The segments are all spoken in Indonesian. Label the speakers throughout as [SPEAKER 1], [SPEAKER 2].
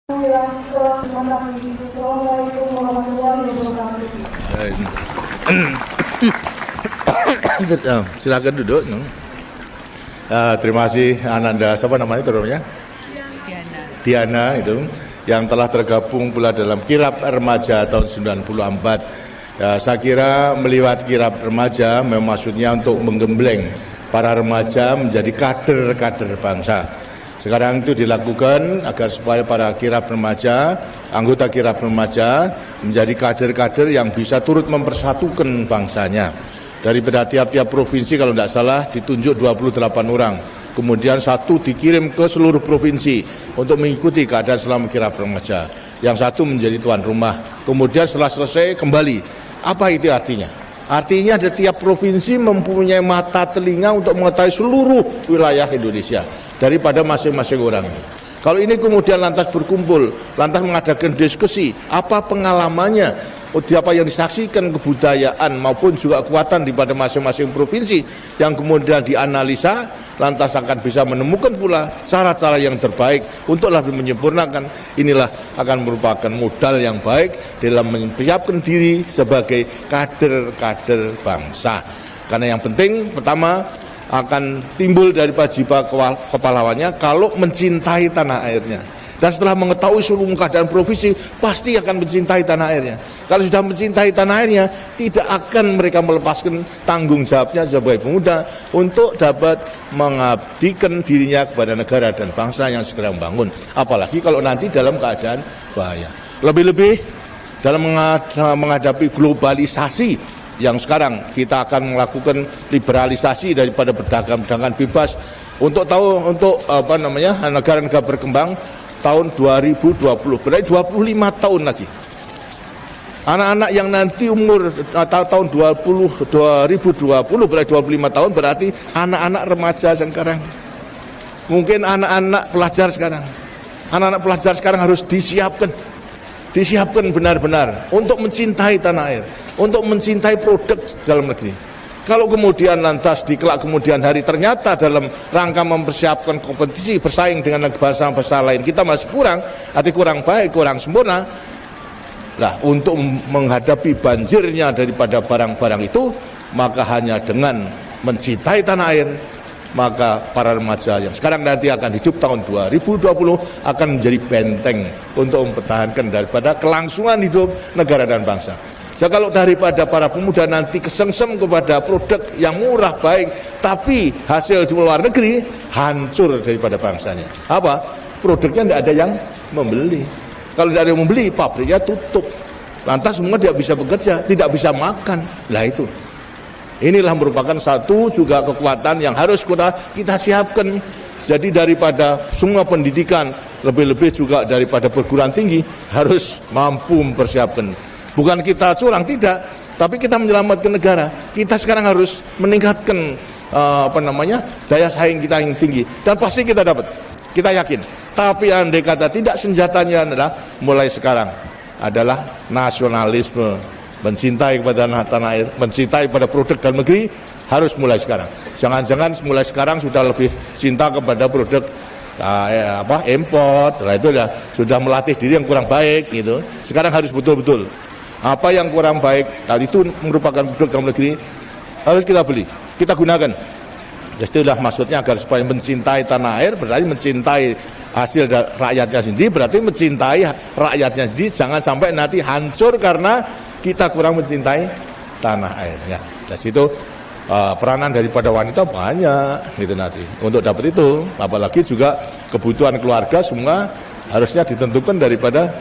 [SPEAKER 1] Assalamualaikum warahmatullahi wabarakatuh.
[SPEAKER 2] Silakan duduk. Terima kasih Ananda, siapa namanya terusnya? Diana itu yang telah tergabung pula dalam kirab remaja tahun 94. Saya kira melihat kirab remaja memang maksudnya untuk menggembleng para remaja menjadi kader-kader bangsa. Sekarang itu dilakukan agar supaya para kirab remaja, anggota kirab remaja menjadi kader-kader yang bisa turut mempersatukan bangsanya. Daripada tiap-tiap provinsi kalau tidak salah ditunjuk 28 orang. Kemudian satu dikirim ke seluruh provinsi untuk mengikuti keadaan selama kirab remaja. Yang satu menjadi tuan rumah. Kemudian setelah selesai kembali. Apa itu artinya? Artinya ada tiap provinsi mempunyai mata telinga untuk mengetahui seluruh wilayah Indonesia daripada masing-masing orang ini. Kalau ini kemudian lantas berkumpul, lantas mengadakan diskusi, apa pengalamannya, apa yang disaksikan kebudayaan maupun juga kekuatan daripada masing-masing provinsi yang kemudian dianalisa, lantas akan bisa menemukan pula cara-cara yang terbaik untuk lebih menyempurnakan. Inilah akan merupakan modal yang baik dalam mempersiapkan diri sebagai kader-kader bangsa. Karena yang penting pertama akan timbul dari jiwa kepahlawannya kalau mencintai tanah airnya. Dan setelah mengetahui seluruh keadaan provinsi, pasti akan mencintai tanah airnya. Kalau sudah mencintai tanah airnya, tidak akan mereka melepaskan tanggung jawabnya sebagai pemuda untuk dapat mengabdikan dirinya kepada negara dan bangsa yang segera membangun. Apalagi kalau nanti dalam keadaan bahaya. Lebih-lebih dalam menghadapi globalisasi yang sekarang kita akan melakukan liberalisasi daripada perdagangan bebas untuk negara-negara berkembang tahun 2020, berarti 25 tahun lagi. Anak-anak yang nanti umur tahun 2020 berarti 25 tahun, berarti anak-anak remaja sekarang. Mungkin anak-anak pelajar sekarang. Anak-anak pelajar sekarang harus disiapkan benar-benar untuk mencintai tanah air, untuk mencintai produk dalam negeri. Kalau kemudian lantas di kelak kemudian hari ternyata dalam rangka mempersiapkan kompetisi bersaing dengan bangsa-bangsa lain kita masih kurang, arti kurang baik, kurang sempurna. Nah, untuk menghadapi banjirnya daripada barang-barang itu, maka hanya dengan mencintai tanah air, maka para remaja yang sekarang nanti akan hidup tahun 2020 akan menjadi benteng untuk mempertahankan daripada kelangsungan hidup negara dan bangsa. So, kalau daripada para pemuda nanti kesengsem kepada produk yang murah baik, tapi hasil di luar negeri hancur daripada bangsanya. Apa? Produknya tidak ada yang membeli. Kalau tidak ada yang membeli, pabriknya tutup. Lantas semua tidak bisa bekerja, tidak bisa makan. Nah itu. Inilah merupakan satu juga kekuatan yang harus kita siapkan. Jadi daripada semua pendidikan, lebih-lebih juga daripada perguruan tinggi, harus mampu mempersiapkan. Bukan kita curang, tidak, tapi kita menyelamatkan negara. Kita sekarang harus meningkatkan daya saing kita yang tinggi, dan pasti kita dapat, kita yakin. Tapi andai kata tidak, senjatanya adalah mulai sekarang adalah nasionalisme, mencintai kepada tanah air, mencintai pada produk dalam negeri, harus mulai sekarang. Jangan-jangan mulai sekarang sudah lebih cinta kepada produk import, itu sudah melatih diri yang kurang baik gitu. Sekarang harus betul-betul apa yang kurang baik, itu merupakan produk dalam negeri, harus kita beli, kita gunakan. Jadi itulah maksudnya agar supaya mencintai tanah air, berarti mencintai hasil rakyatnya sendiri, berarti mencintai rakyatnya sendiri, jangan sampai nanti hancur karena kita kurang mencintai tanah airnya. Dari situ peranan daripada wanita banyak gitu nanti untuk dapat itu, apalagi juga kebutuhan keluarga semua harusnya ditentukan daripada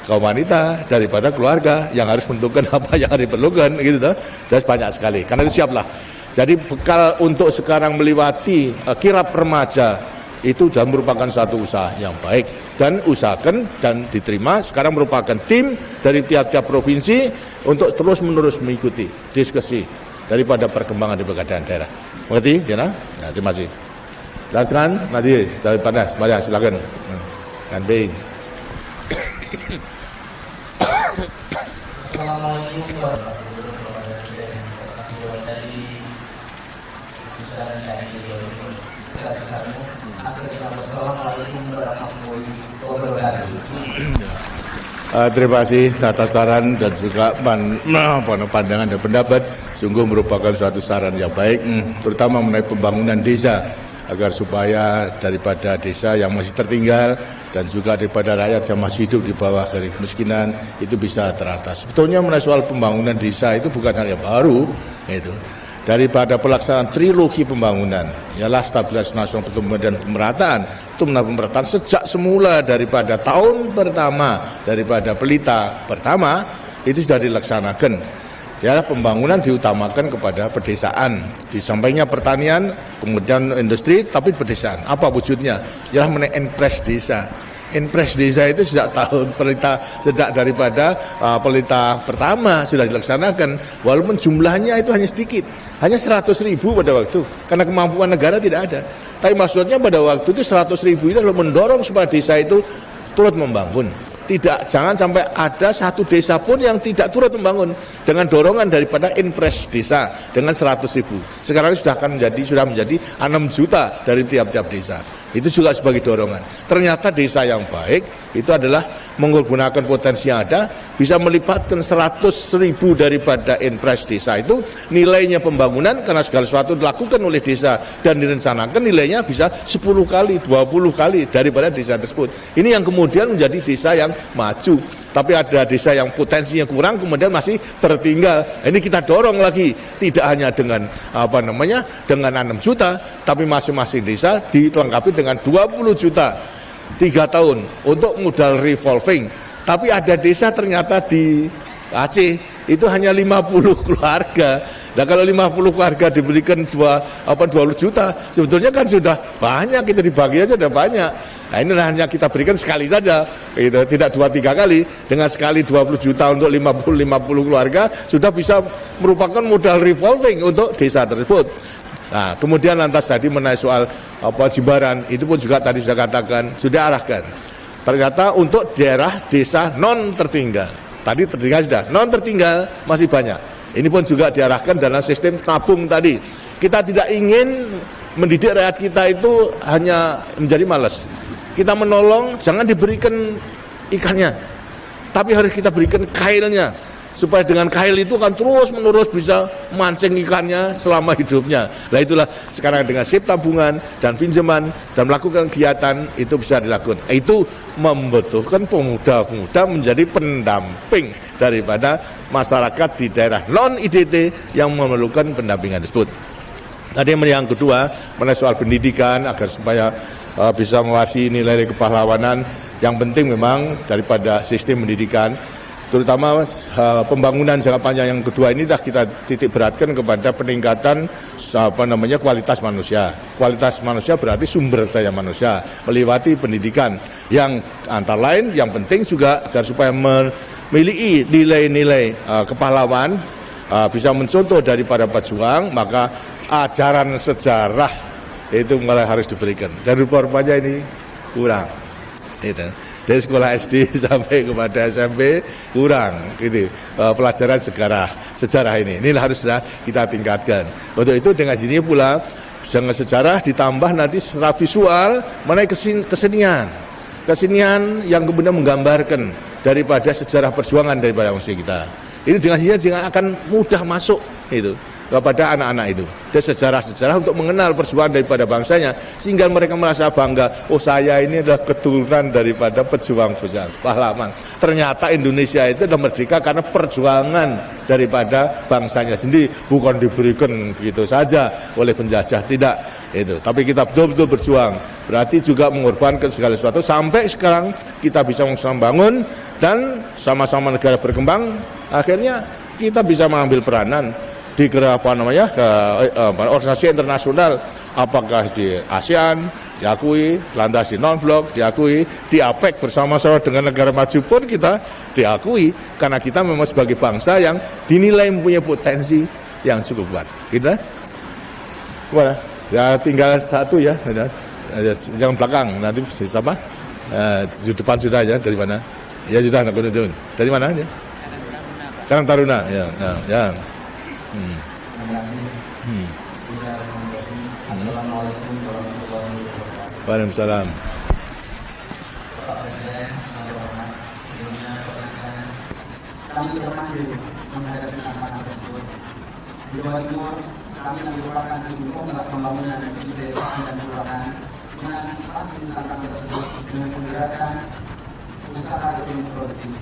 [SPEAKER 2] kaum wanita, daripada keluarga yang harus menentukan apa yang diperlukan gitu. Dan banyak sekali, karena itu siaplah. Jadi bekal untuk sekarang melewati kirab remaja itu sudah merupakan satu usaha yang baik, dan usahakan dan diterima. Sekarang merupakan tim dari tiap-tiap provinsi untuk terus-menerus mengikuti diskusi daripada perkembangan di berbagai daerah. Mengerti, Diana? Nah, terima kasih. Dan sekarang nanti daripada mari silakan. Dan B.
[SPEAKER 3] Assalamualaikum warahmatullahi wabarakatuh. besar-besarnya. Akhirnya, wassalamualaikum warahmatullahi wabarakatuh.
[SPEAKER 2] Terima kasih atas saran dan juga pandangan dan pendapat. Sungguh merupakan suatu saran yang baik, terutama mengenai pembangunan desa, agar supaya daripada desa yang masih tertinggal dan juga daripada rakyat yang masih hidup di bawah garis kemiskinan itu bisa teratas. Sebetulnya mengenai soal pembangunan desa itu bukan hal yang baru, itu daripada pelaksanaan trilogi pembangunan, ialah stabilitas nasional, pertumbuhan dan pemerataan. Pemerataan sejak semula daripada tahun pertama daripada pelita pertama itu sudah dilaksanakan. Ya, pembangunan diutamakan kepada pedesaan. Di sampingnya pertanian, kemudian industri, tapi pedesaan. Apa wujudnya? Ialah mengenai Enpres desa. Enpres desa itu sejak tahun pelita, sejak daripada pelita pertama sudah dilaksanakan, walaupun jumlahnya itu hanya sedikit, hanya 100.000 pada waktu, karena kemampuan negara tidak ada. Tapi maksudnya pada waktu itu 100.000 itu adalah mendorong supaya desa itu turut membangun. Jangan sampai ada satu desa pun yang tidak turut membangun dengan dorongan daripada Enpres desa dengan 100.000. Sekarang sudah menjadi 6 juta dari tiap-tiap desa. Itu juga sebagai dorongan. Ternyata desa yang baik itu adalah menggunakan potensi yang ada, bisa melipatkan 100.000 daripada Enpres desa itu, nilainya pembangunan karena segala sesuatu dilakukan oleh desa dan direncanakan, nilainya bisa 10 kali, 20 kali daripada desa tersebut. Ini yang kemudian menjadi desa yang maju. Tapi ada desa yang potensinya kurang kemudian masih tertinggal. Ini kita dorong lagi, tidak hanya dengan dengan 6 juta, tapi masing-masing desa dilengkapi dengan 20 juta 3 tahun untuk modal revolving. Tapi ada desa ternyata di Aceh itu hanya 50 keluarga. Nah, kalau 50 keluarga diberikan 20 juta, sebetulnya kan sudah banyak, kita dibagi aja sudah banyak. Nah, ini hanya kita berikan sekali saja, gitu. Tidak 2-3 kali. Dengan sekali 20 juta untuk 50 keluarga sudah bisa merupakan modal revolving untuk desa tersebut. Nah, kemudian lantas tadi mengenai soal Jimbaran, itu pun juga tadi sudah katakan, sudah arahkan. Ternyata untuk daerah desa non tertinggal, tadi tertinggal sudah, non tertinggal masih banyak. Ini pun juga diarahkan dalam sistem tabung tadi. Kita tidak ingin mendidik rakyat kita itu hanya menjadi malas. Kita menolong, jangan diberikan ikannya, tapi harus kita berikan kailnya, supaya dengan kail itu kan terus-menerus bisa mancing ikannya selama hidupnya. Nah, itulah sekarang dengan sip tabungan dan pinjaman dan melakukan kegiatan itu bisa dilakukan. Itu membutuhkan pemuda-pemuda menjadi pendamping daripada masyarakat di daerah non-IDT yang memerlukan pendampingan tersebut. Tadi yang kedua mengenai soal pendidikan agar supaya bisa mewarisi nilai kepahlawanan. Yang penting memang daripada sistem pendidikan, terutama pembangunan jangka panjang yang kedua ini dah kita titik beratkan kepada peningkatan kualitas manusia. Kualitas manusia berarti sumber daya manusia melewati pendidikan yang antara lain yang penting juga agar supaya memiliki nilai-nilai kepahlawan, bisa mencontoh daripada pejuang, maka ajaran sejarah itu mulai harus diberikan. Dan rupa-rupanya ini kurang. Itu. Dari sekolah SD sampai kepada SMP kurang gitu. Pelajaran sejarah ini harus kita tingkatkan. Untuk itu dengan sini pula dengan sejarah ditambah nanti secara visual mengenai kesenian yang kemudian menggambarkan daripada sejarah perjuangan daripada manusia kita. Ini dengan sini akan mudah masuk itu kepada anak-anak itu. Dan sejarah-sejarah untuk mengenal perjuangan daripada bangsanya, sehingga mereka merasa bangga, oh saya ini adalah keturunan daripada pejuang pahlawan. Ternyata Indonesia itu adalah merdeka karena perjuangan daripada bangsanya sendiri, bukan diberikan begitu saja oleh penjajah, tidak. Itu. Tapi kita betul-betul berjuang, berarti juga mengorbankan segala sesuatu, sampai sekarang kita bisa membangun dan sama-sama negara berkembang, akhirnya kita bisa mengambil peranan di organisasi internasional, apakah di ASEAN diakui, lantas di non-blok diakui, di APEC bersama-sama dengan negara maju pun kita diakui, karena kita memang sebagai bangsa yang dinilai mempunyai potensi yang cukup kuat. Gitu. Gimana? Ya tinggal satu ya, yang belakang nanti siapa? Di depan sudah ya, dari mana? Ya sudah, dari mana ya? Karang Taruna, ya.
[SPEAKER 3] Assalamualaikum warahmatullahi wabarakatuh.
[SPEAKER 2] Waalaikumsalam.
[SPEAKER 3] Bapak Presiden, yang terhormat, sebelumnya perkenalkan kami terpanggil menghadapi tantangan tersebut. Di Jawa Timur, kami merupakan tim penggerak pembangunan di desa dan kelurahan mengantisipasi tantangan tersebut dengan menggerakkan usaha ekonomi produktif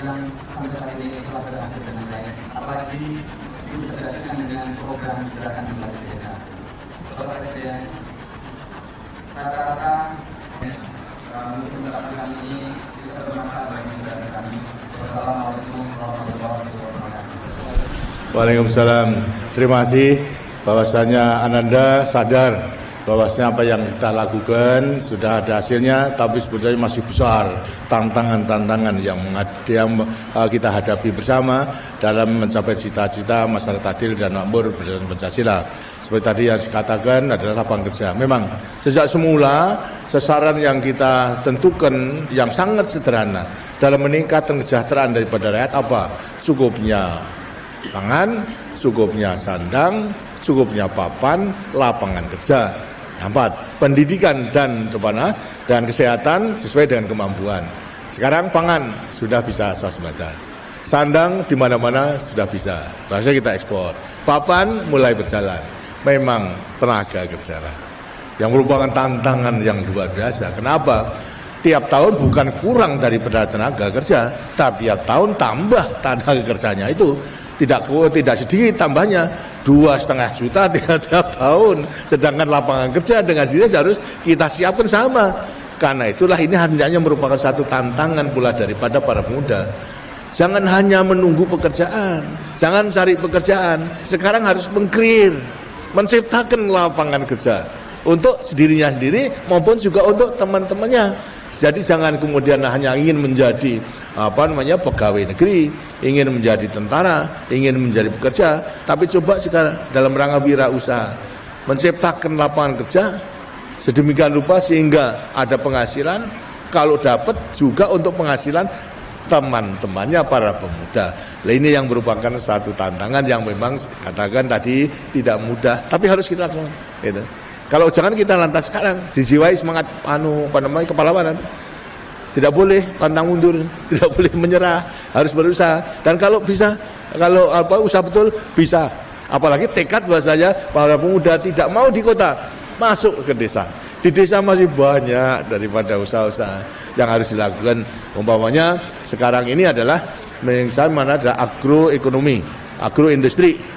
[SPEAKER 3] yang sampai saat ini telah berhasil dengan baik, apalagi diintegrasikan dengan program gerakan kembali desa. Bapak Presiden, rata-rata untuk pendapatan kami ini bisa bermanfaat bagi negara kami. Wassalamualaikum warahmatullahi wabarakatuh.
[SPEAKER 2] Waalaikumsalam. Terima kasih bahwasanya Ananda sadar bahwasanya apa yang kita lakukan sudah ada hasilnya, tapi sebetulnya masih besar tantangan-tantangan yang kita hadapi bersama dalam mencapai cita-cita masyarakat adil dan makmur berdasarkan Pancasila. Seperti tadi yang dikatakan adalah lapangan kerja. Memang sejak semula sasaran yang kita tentukan yang sangat sederhana dalam meningkatkan kesejahteraan daripada rakyat apa? Cukupnya pangan, cukupnya sandang, cukupnya papan, lapangan kerja. 4. Pendidikan dan kesehatan sesuai dengan kemampuan. Sekarang pangan sudah bisa swasembada. Sandang di mana-mana sudah bisa. Bahasa kita ekspor. Papan mulai berjalan. Memang tenaga kerja yang merupakan tantangan yang luar biasa. Kenapa? Tiap tahun bukan kurang daripada tenaga kerja, tapi tiap tahun tambah tenaga kerjanya itu tidak sedikit tambahnya. 2,5 juta tiap tahun, sedangkan lapangan kerja dengan sendiri harus kita siapkan sama. Karena itulah ini hendaknya merupakan satu tantangan pula daripada para pemuda. Jangan hanya menunggu pekerjaan, jangan cari pekerjaan. Sekarang harus meng-create, menciptakan lapangan kerja untuk dirinya sendiri maupun juga untuk teman-temannya. Jadi jangan kemudian hanya ingin menjadi pegawai negeri, ingin menjadi tentara, ingin menjadi pekerja, tapi coba sekarang dalam rangka wirausaha menciptakan lapangan kerja sedemikian rupa sehingga ada penghasilan, kalau dapat juga untuk penghasilan teman-temannya para pemuda. Nah, ini yang merupakan satu tantangan yang memang katakan tadi tidak mudah, tapi harus kita lakukan. Gitu. Kalau jangan kita lantas sekarang dijiwai semangat kepahlawanan. Tidak boleh pantang mundur, tidak boleh menyerah, harus berusaha. Dan kalau bisa, kalau usaha betul bisa. Apalagi tekad bahasanya para pemuda tidak mau di kota, masuk ke desa. Di desa masih banyak daripada usaha-usaha yang harus dilakukan. Umpamanya sekarang ini adalah mana ada agroekonomi, agroindustri.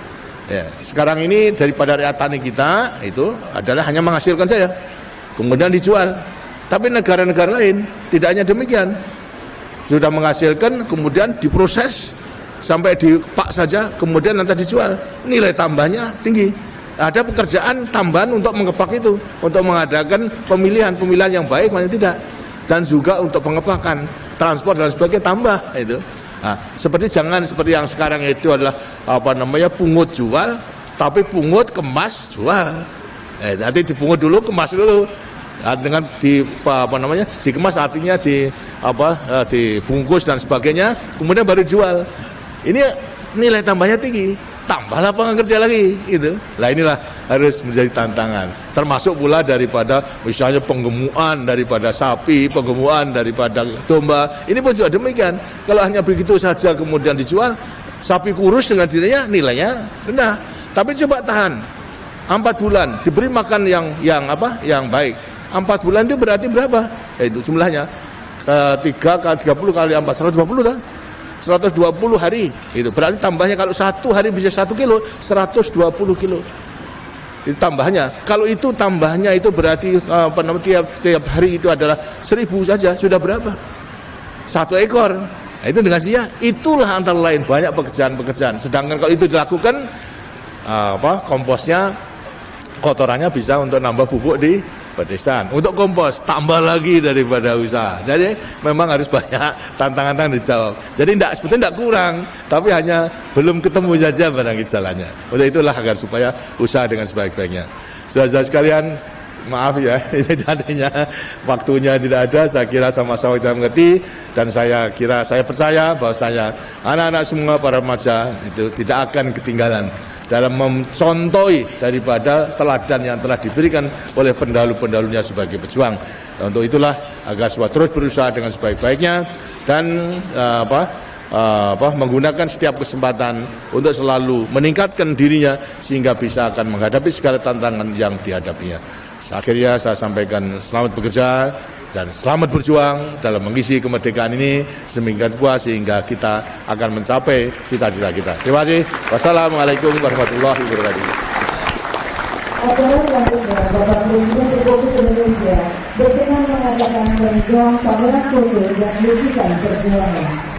[SPEAKER 2] Ya, sekarang ini daripada rakyat tani kita itu adalah hanya menghasilkan saja, kemudian dijual. Tapi negara-negara lain tidak hanya demikian, sudah menghasilkan kemudian diproses sampai dipak saja, kemudian nanti dijual. Nilai tambahnya tinggi. Ada pekerjaan tambahan untuk mengepak itu, untuk mengadakan pemilihan yang baik mana tidak, dan juga untuk pengepakan, transport dan sebagainya tambah itu. Nah, jangan seperti yang sekarang itu adalah pungut jual, tapi pungut kemas jual. Nanti dipungut dulu, kemas dulu. Nah, dengan dikemas artinya dibungkus dan sebagainya, kemudian baru jual. Ini nilai tambahnya tinggi, tambah lapangan kerja lagi itu. Nah, inilah harus menjadi tantangan. Termasuk pula daripada misalnya penggemukan daripada sapi, penggemukan daripada domba. Ini pun juga demikian. Kalau hanya begitu saja kemudian dijual, sapi kurus dengan dirinya nilainya rendah. Tapi coba tahan 4 bulan diberi makan yang baik. 4 bulan itu berarti berapa? Itu jumlahnya 3 kali 30 kali 4 120 kan? 120 hari itu berarti tambahnya kalau 1 hari bisa 1 kilo 120 kilo itu tambahnya. Kalau itu tambahnya itu berarti tiap hari itu adalah 1000 saja sudah berapa? 1 ekor. Nah, itu dengan dia itulah antara lain banyak pekerjaan. Sedangkan kalau itu dilakukan komposnya, kotorannya bisa untuk nambah pupuk di pedesaan. Untuk kompos tambah lagi daripada usaha. Jadi memang harus banyak tantangan dijawab. Jadi sebetulnya tidak kurang, tapi hanya belum ketemu saja barang jalannya. Untuk itulah agar supaya usaha dengan sebaik-baiknya. Saudara-saudara sekalian, maaf ya, ini artinya waktunya tidak ada. Saya kira sama-sama kita mengerti, dan saya percaya bahwa anak-anak semua para remaja itu tidak akan ketinggalan dalam mencontohi daripada teladan yang telah diberikan oleh pendahulu-pendahulunya sebagai pejuang. Untuk itulah agar semua terus berusaha dengan sebaik-baiknya dan menggunakan setiap kesempatan untuk selalu meningkatkan dirinya sehingga bisa akan menghadapi segala tantangan yang dihadapinya. Akhirnya saya sampaikan selamat bekerja dan selamat berjuang dalam mengisi kemerdekaan ini semingguan puas sehingga kita akan mencapai cita-cita kita. Terima kasih. Wassalamualaikum warahmatullahi wabarakatuh.
[SPEAKER 1] Acara selanjutnya, Bapak Presiden Republik Indonesia berkenan mengadakan penjual pameran foto dan lukisan perjuangan.